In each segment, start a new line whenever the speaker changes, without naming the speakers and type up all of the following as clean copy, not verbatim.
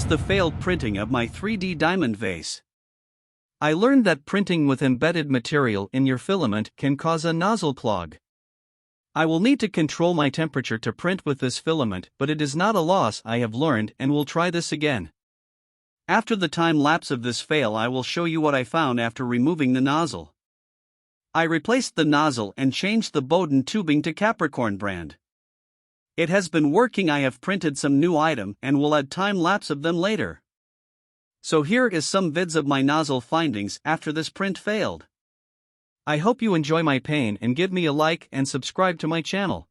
the failed printing of my 3D diamond vase. I learned that printing with embedded material in your filament can cause a nozzle clog. I will need to control my temperature to print with this filament, but it is not a loss. I have learned and will try this again. After the time lapse of this fail, I will show you what I found after removing the nozzle. I replaced the nozzle and changed the Bowden tubing to Capricorn brand. It has been working. I have printed some new item and will add time lapse of them later. So here is some vids of my nozzle findings after this print failed. I hope you enjoy my pain and give me a like and subscribe to my channel.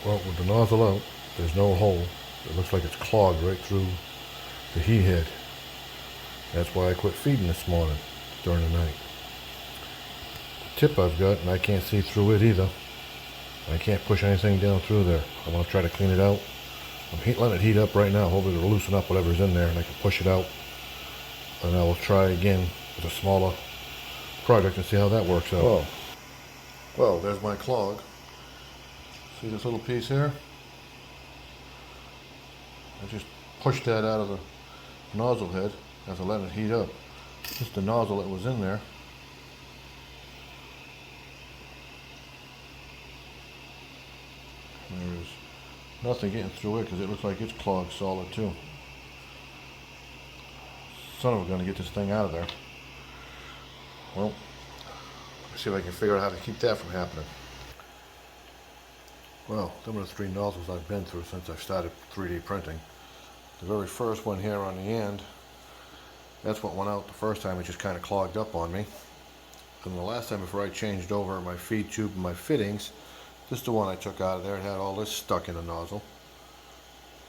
Well, with the nozzle out, there's no hole. It looks like it's clogged right through the heat head. That's why I quit feeding this morning during the night. The tip I've got, and I can't see through it either. I can't push anything down through there. I want to try to clean it out. I'm letting it heat up right now. Hopefully it'll loosen up whatever's in there and I can push it out. And I will try again with a smaller project and see how that works out. Well, there's my clog. See this little piece here? I just pushed that out of the nozzle head as I let it heat up. Just the nozzle that was in there. There's nothing getting through it because it looks like it's clogged solid too. Son of a gun to get this thing out of there. Well, let's see if I can figure out how to keep that from happening. Well, them are the 3 nozzles I've been through since I started 3D printing. The very first one here on the end, that's what went out the first time. It just kind of clogged up on me. And the last time before I changed over my feed tube and my fittings, this is the one I took out of there. It had all this stuck in the nozzle.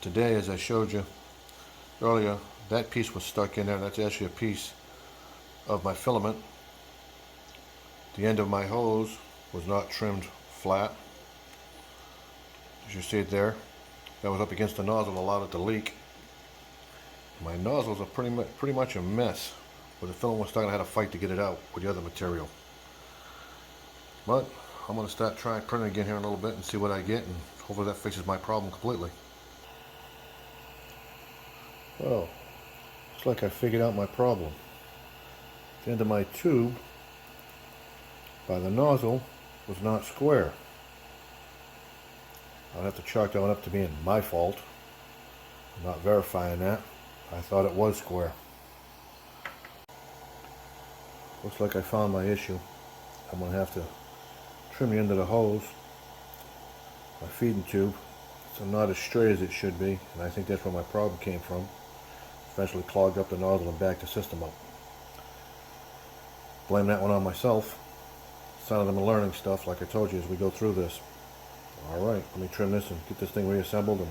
Today, as I showed you earlier, that piece was stuck in there. That's actually a piece of my filament. The end of my hose was not trimmed flat. As you see it there, that was up against the nozzle, allowed it to leak. My nozzles are pretty much a mess. With the filament was stuck, I had to fight to get it out with the other material. But I'm going to start trying printing again here in a little bit and see what I get, and hopefully that fixes my problem completely. Well, looks like I figured out my problem. The end of my tube by the nozzle was not square. I'll have to chalk that one up to being my fault. I'm not verifying that. I thought it was square. Looks like I found my issue. I'm going to have to trim the end of the hose, my feeding tube, so not as straight as it should be, and I think that's where my problem came from. Eventually clogged up the nozzle and backed the system up. Blame that one on myself. Some of them are learning stuff, like I told you, as we go through this. Alright, let me trim this and get this thing reassembled, and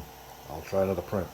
I'll try another print.